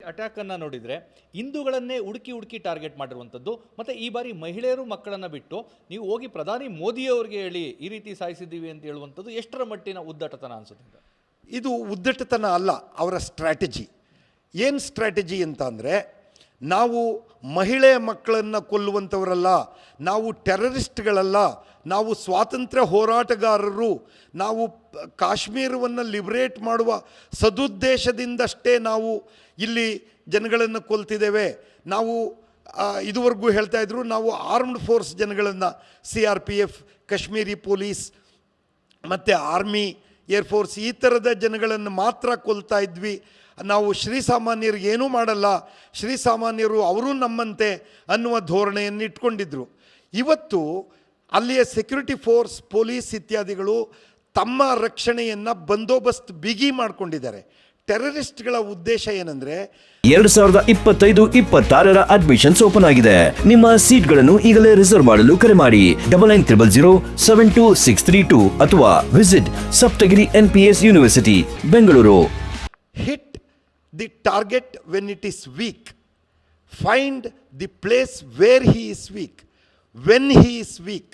ಅಟ್ಯಾಕನ್ನು ನೋಡಿದರೆ ಹಿಂದೂಗಳನ್ನೇ ಹುಡುಕಿ ಟಾರ್ಗೆಟ್ ಮಾಡಿರುವಂಥದ್ದು, ಮತ್ತು ಈ ಬಾರಿ ಮಹಿಳೆಯರು ಮಕ್ಕಳನ್ನು ಬಿಟ್ಟು ನೀವು ಹೋಗಿ ಪ್ರಧಾನಿ ಮೋದಿಯವರಿಗೆ ಹೇಳಿ ಈ ರೀತಿ ಸಾಯಿಸಿದ್ದೀವಿ ಅಂತ ಹೇಳುವಂಥದ್ದು ಎಷ್ಟರ ಮಟ್ಟಿನ ಉದ್ದಟತನ ಅನಿಸುತ್ತೆ? ಇದು ಉದ್ದಟತನ ಅಲ್ಲ, ಅವರ ಸ್ಟ್ರಾಟಜಿ. ಏನು ಸ್ಟ್ರಾಟಜಿ ಅಂತ ಅಂದರೆ, ನಾವು ಮಹಿಳೆಯ ಮಕ್ಕಳನ್ನು ಕೊಲ್ಲುವಂಥವರಲ್ಲ, ನಾವು ಟೆರರಿಸ್ಟ್ಗಳಲ್ಲ, ನಾವು ಸ್ವಾತಂತ್ರ್ಯ ಹೋರಾಟಗಾರರು, ನಾವು ಕಾಶ್ಮೀರವನ್ನು ಲಿಬರೇಟ್ ಮಾಡುವ ಸದುದ್ದೇಶದಿಂದಷ್ಟೇ ನಾವು ಇಲ್ಲಿ ಜನಗಳನ್ನು ಕೊಲ್ತಿದ್ದೇವೆ. ನಾವು ಇದುವರೆಗೂ ಹೇಳ್ತಾ ಇದ್ರು, ನಾವು ಆರ್ಮ್ಡ್ ಫೋರ್ಸ್ ಜನಗಳನ್ನು CRPF, ಕಾಶ್ಮೀರಿ ಪೊಲೀಸ್ ಮತ್ತು ಆರ್ಮಿ, ಏರ್ಫೋರ್ಸ್ ಈ ಥರದ ಜನಗಳನ್ನು ಮಾತ್ರ ಕೊಲ್ತಾ ಇದ್ವಿ. ನಾವು ಶ್ರೀಸಾಮಾನ್ಯರಿಗೆ ಏನೂ ಮಾಡಲ್ಲ, ಶ್ರೀಸಾಮಾನ್ಯರು ಅವರು ನಮ್ಮಂತೆ ಅನ್ನುವ ಧೋರಣೆಯನ್ನು ಇಟ್ಕೊಂಡಿದ್ರು. ಇವತ್ತು ಅಲ್ಲಿಯ ಸೆಕ್ಯೂರಿಟಿ ಫೋರ್ಸ್, ಪೊಲೀಸ್ ಇತ್ಯಾದಿಗಳು ತಮ್ಮ ರಕ್ಷಣೆಯನ್ನು ಬಂದೋಬಸ್ತ್ ಬಿಗಿ ಮಾಡಿಕೊಂಡಿದ್ದಾರೆ. ಟೆರರಿಸ್ಟ್ಗಳ ಉದ್ದೇಶ ಏನಂದರೆ 2025-26 ಅಡ್ಮಿಷನ್ಸ್ ಓಪನ್ ಆಗಿದೆ. ನಿಮ್ಮ ಸೀಟ್ಗಳನ್ನು ಈಗಲೇ ರಿಸರ್ವ್ ಮಾಡಲು ಕರೆ ಮಾಡಿ 9900072632 ಅಥವಾ visit Saptagiri NPS university Bengaluru. Hit the target when it is weak, find the place where he is weak, when he is weak.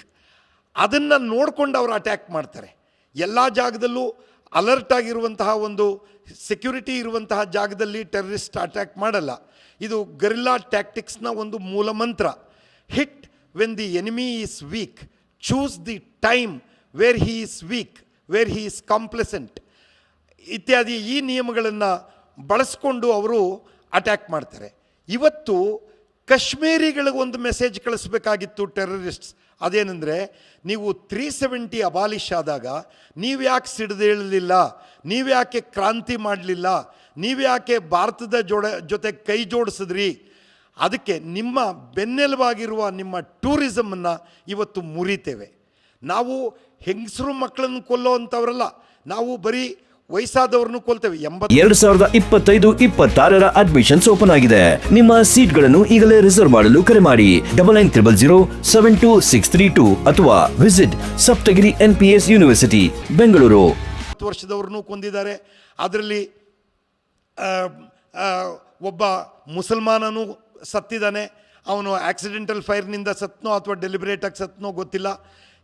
ಅದನ್ನು ನೋಡಿಕೊಂಡು ಅವರು ಅಟ್ಯಾಕ್ ಮಾಡ್ತಾರೆ. ಎಲ್ಲ ಜಾಗದಲ್ಲೂ ಅಲರ್ಟ್ ಆಗಿರುವಂತಹ ಒಂದು ಸೆಕ್ಯೂರಿಟಿ ಇರುವಂತಹ ಜಾಗದಲ್ಲಿ ಟೆರರಿಸ್ಟ್ ಅಟ್ಯಾಕ್ ಮಾಡಲ್ಲ. ಇದು ಗರಿಲ್ಲಾ ಟ್ಯಾಕ್ಟಿಕ್ಸ್ನ ಒಂದು ಮೂಲ ಮಂತ್ರ. Hit when the enemy is weak, choose the time where he is weak, where he is complacent ಇತ್ಯಾದಿ ಈ ನಿಯಮಗಳನ್ನು ಬಳಸ್ಕೊಂಡು ಅವರು ಅಟ್ಯಾಕ್ ಮಾಡ್ತಾರೆ. ಇವತ್ತು ಕಾಶ್ಮೀರಿಗಳಿಗೊಂದು ಮೆಸೇಜ್ ಕಳಿಸ್ಬೇಕಾಗಿತ್ತು ಟೆರರಿಸ್ಟ್ಸ್. ಅದೇನೆಂದರೆ, ನೀವು 370 ಅಬಾಲಿಷ್ ಆದಾಗ ನೀವು ಯಾಕೆ ಸಿಡಿದೇಳಲಿಲ್ಲ, ನೀವು ಯಾಕೆ ಕ್ರಾಂತಿ ಮಾಡಲಿಲ್ಲ, ನೀವು ಯಾಕೆ ಭಾರತದ ಜೊತೆ ಕೈ ಜೋಡಿಸಿದ್ರಿ? ಅದಕ್ಕೆ ನಿಮ್ಮ ಬೆನ್ನೆಲುಬಾಗಿರುವ ನಿಮ್ಮ ಟೂರಿಸಮನ್ನು ಇವತ್ತು ಮುರಿತೇವೆ. ನಾವು ಹೆಂಗಸರು ಮಕ್ಕಳನ್ನು ಕೊಲ್ಲೋ ಅಂಥವ್ರಲ್ಲ, ನಾವು ಬರೀ ವಯಸ್ಸಾದವ್ರನ್ನು ಕೊಲ್ತೇವೆ. 2025-26 ಅಡ್ಮಿಷನ್ಸ್ ಓಪನ್ ಆಗಿದೆ. ನಿಮ್ಮ ಸೀಟ್ಗಳನ್ನು ಈಗಲೇ ರಿಸರ್ವ್ ಮಾಡಲು ಕರೆ ಮಾಡಿ 9900072632 ಅಥವಾ visit Saptagiri NPS university Bengaluru. 10 ವರ್ಷದವ್ರನ್ನೂ ಕೊಂದಿದ್ದಾರೆ. ಅದರಲ್ಲಿ ಒಬ್ಬ ಮುಸಲ್ಮಾನನೂ ಸತ್ತಿದ್ದಾನೆ. ಅವನು ಆಕ್ಸಿಡೆಂಟಲ್ ಫೈರ್ನಿಂದ ಸತ್ನೋ ಅಥವಾ ಡೆಲಿಬ್ರೇಟಾಗಿ ಸತ್ನೋ ಗೊತ್ತಿಲ್ಲ.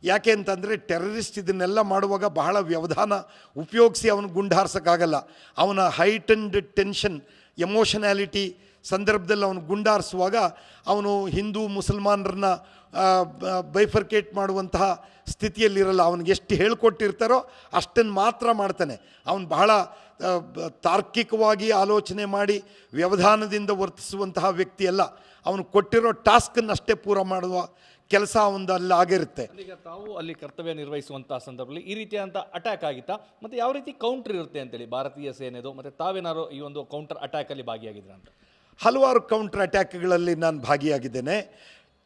ಯಾಕೆ ಅಂತಂದರೆ, ಟೆರರಿಸ್ಟ್ ಇದನ್ನೆಲ್ಲ ಮಾಡುವಾಗ ಬಹಳ ವ್ಯವಧಾನ ಉಪಯೋಗಿಸಿ ಅವನು ಗುಂಡು ಹಾರಿಸೋಕ್ಕಾಗಲ್ಲ. ಅವನ ಹೈಟೆಂಡ್ ಟೆನ್ಷನ್, ಎಮೋಷನ್ಯಾಲಿಟಿ ಸಂದರ್ಭದಲ್ಲಿ ಅವನು ಗುಂಡಾರಿಸುವಾಗ ಅವನು ಹಿಂದೂ ಮುಸಲ್ಮಾನರನ್ನ ಬೈಫರ್ಕೇಟ್ ಮಾಡುವಂತಹ ಸ್ಥಿತಿಯಲ್ಲಿರಲ್ಲ. ಅವನಿಗೆ ಎಷ್ಟು ಹೇಳ್ಕೊಟ್ಟಿರ್ತಾರೋ ಅಷ್ಟನ್ನು ಮಾತ್ರ ಮಾಡ್ತಾನೆ. ಅವನು ಬಹಳ ತಾರ್ಕಿಕವಾಗಿ ಆಲೋಚನೆ ಮಾಡಿ ವ್ಯವಧಾನದಿಂದ ವರ್ತಿಸುವಂತಹ ವ್ಯಕ್ತಿಯಲ್ಲ. ಅವನು ಕೊಟ್ಟಿರೋ ಟಾಸ್ಕನ್ನಷ್ಟೇ ಪೂರ ಮಾಡುವ ಕೆಲಸ ಒಂದು ಅಲ್ಲಿ ಆಗಿರುತ್ತೆ. ಈಗ ತಾವು ಅಲ್ಲಿ ಕರ್ತವ್ಯ ನಿರ್ವಹಿಸುವಂತಹ ಸಂದರ್ಭದಲ್ಲಿ ಈ ರೀತಿಯಾದಂಥ ಅಟ್ಯಾಕ್ ಆಗಿತ್ತಾ, ಮತ್ತು ಯಾವ ರೀತಿ ಕೌಂಟರ್ ಇರುತ್ತೆ ಅಂತೇಳಿ ಭಾರತೀಯ ಸೇನೆದು, ಮತ್ತು ತಾವೇನಾದ್ರು ಈ ಒಂದು ಕೌಂಟರ್ ಅಟ್ಯಾಕಲ್ಲಿ ಭಾಗಿಯಾಗಿದ್ರ ಅಂತ? ಹಲವಾರು ಕೌಂಟರ್ ಅಟ್ಯಾಕ್ಗಳಲ್ಲಿ ನಾನು ಭಾಗಿಯಾಗಿದ್ದೇನೆ.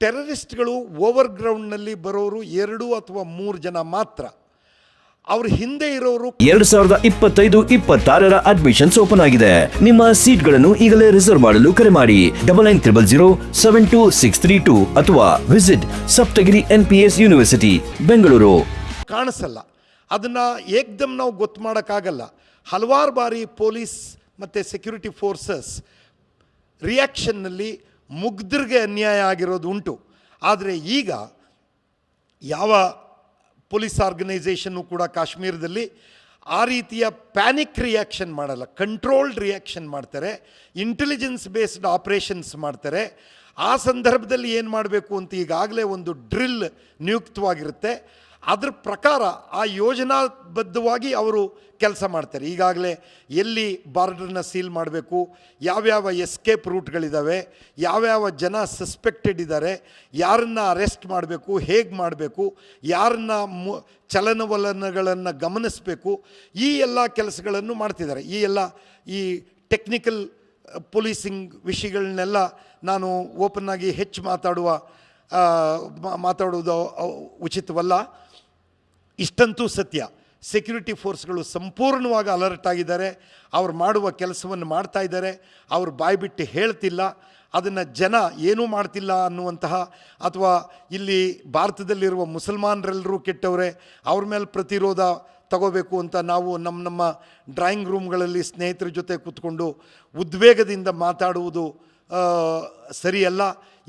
ಟೆರರಿಸ್ಟ್ಗಳು ಓವರ್ ಗ್ರೌಂಡ್ನಲ್ಲಿ ಬರೋರು 2 ಅಥವಾ 3 ಜನ ಮಾತ್ರ. ಅವ್ರ ಹಿಂದೆ ಇರೋರು 2025-26 ಅಡ್ಮಿಷನ್ಸ್ ಓಪನ್ ಆಗಿದೆ. ನಿಮ್ಮ ಸೀಟ್ಗಳನ್ನು ಈಗಲೇ ರಿಸರ್ವ್ ಮಾಡಲು ಕರೆ ಮಾಡಿ 9900072632 ಅಥವಾ visit Saptagiri NPS university Bengaluru. ಕಾಣಿಸಲ್ಲ, ಅದನ್ನು ಏಕ್ದಮ್ ನಾವು ಗೊತ್ತು ಮಾಡೋಕ್ಕಾಗಲ್ಲ. ಹಲವಾರು ಬಾರಿ ಪೊಲೀಸ್ ಮತ್ತು ಸೆಕ್ಯೂರಿಟಿ ಫೋರ್ಸಸ್ ರಿಯಾಕ್ಷನ್ನಲ್ಲಿ ಮುಗ್ಧರಿಗೆ ಅನ್ಯಾಯ ಆಗಿರೋದು ಉಂಟು. ಆದರೆ ಈಗ ಯಾವ ಪೊಲೀಸ್ ಆರ್ಗನೈಸೇಷನ್ನು ಕೂಡ ಕಾಶ್ಮೀರದಲ್ಲಿ ಆ ರೀತಿಯ ಪ್ಯಾನಿಕ್ ರಿಯಾಕ್ಷನ್ ಮಾಡಲ್ಲ, ಕಂಟ್ರೋಲ್ಡ್ ರಿಯಾಕ್ಷನ್ ಮಾಡ್ತಾರೆ, ಇಂಟೆಲಿಜೆನ್ಸ್ ಬೇಸ್ಡ್ ಆಪರೇಷನ್ಸ್ ಮಾಡ್ತಾರೆ. ಆ ಸಂದರ್ಭದಲ್ಲಿ ಏನು ಮಾಡಬೇಕು ಅಂತ ಈಗಾಗಲೇ ಒಂದು ಡ್ರಿಲ್ ನಿಯುಕ್ತವಾಗಿರುತ್ತೆ. ಅದ್ರ ಪ್ರಕಾರ ಆ ಯೋಜನಾಬದ್ಧವಾಗಿ ಅವರು ಕೆಲಸ ಮಾಡ್ತಾರೆ. ಈಗಾಗಲೇ ಎಲ್ಲಿ ಬಾರ್ಡರ್ನ ಸೀಲ್ ಮಾಡಬೇಕು, ಯಾವ್ಯಾವ ಎಸ್ಕೇಪ್ ರೂಟ್ಗಳಿದ್ದಾವೆ, ಯಾವ್ಯಾವ ಜನ ಸಸ್ಪೆಕ್ಟೆಡ್ ಇದ್ದಾರೆ, ಯಾರನ್ನು ಅರೆಸ್ಟ್ ಮಾಡಬೇಕು, ಹೇಗೆ ಮಾಡಬೇಕು, ಯಾರನ್ನ ಚಲನವಲನಗಳನ್ನು ಗಮನಿಸಬೇಕು, ಈ ಎಲ್ಲ ಕೆಲಸಗಳನ್ನು ಮಾಡ್ತಿದ್ದಾರೆ. ಈ ಟೆಕ್ನಿಕಲ್ ಪೊಲೀಸಿಂಗ್ ವಿಷಯಗಳನ್ನೆಲ್ಲ ನಾನು ಓಪನ್ನಾಗಿ ಹೆಚ್ಚು ಮಾತಾಡುವುದು ಉಚಿತವಲ್ಲ. ಇಷ್ಟಂತೂ ಸತ್ಯ, ಸೆಕ್ಯೂರಿಟಿ ಫೋರ್ಸ್ಗಳು ಸಂಪೂರ್ಣವಾಗಿ ಅಲರ್ಟ್ ಆಗಿದ್ದಾರೆ. ಅವ್ರು ಮಾಡುವ ಕೆಲಸವನ್ನು ಮಾಡ್ತಾ ಇದ್ದಾರೆ. ಅವರು ಬಾಯ್ಬಿಟ್ಟು ಹೇಳ್ತಿಲ್ಲ. ಅದನ್ನು ಜನ ಏನೂ ಮಾಡ್ತಿಲ್ಲ ಅನ್ನುವಂತಹ, ಅಥವಾ ಇಲ್ಲಿ ಭಾರತದಲ್ಲಿರುವ ಮುಸಲ್ಮಾನರೆಲ್ಲರೂ ಕೆಟ್ಟವರೇ, ಅವ್ರ ಮೇಲೆ ಪ್ರತಿರೋಧ ತಗೋಬೇಕು ಅಂತ ನಾವು ನಮ್ಮ ಡ್ರಾಯಿಂಗ್ ರೂಮ್ಗಳಲ್ಲಿ ಸ್ನೇಹಿತರ ಜೊತೆ ಕೂತ್ಕೊಂಡು ಉದ್ವೇಗದಿಂದ ಮಾತಾಡುವುದು ಸರಿಯಲ್ಲ.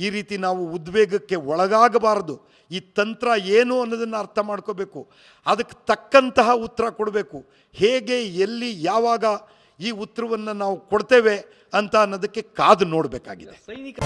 ಈ ರೀತಿ ನಾವು ಉದ್ವೇಗಕ್ಕೆ ಒಳಗಾಗಬಾರದು. ಈ ತಂತ್ರ ಏನು ಅನ್ನೋದನ್ನು ಅರ್ಥ ಮಾಡ್ಕೋಬೇಕು, ಅದಕ್ಕೆ ತಕ್ಕಂತಹ ಉತ್ತರ ಕೊಡಬೇಕು. ಹೇಗೆ, ಎಲ್ಲಿ, ಯಾವಾಗ ಈ ಉತ್ತರವನ್ನು ನಾವು ಕೊಡ್ತೇವೆ ಅಂತ ಅನ್ನೋದಕ್ಕೆ ಕಾದು ನೋಡಬೇಕಾಗಿದೆ. ಸೈನಿಕ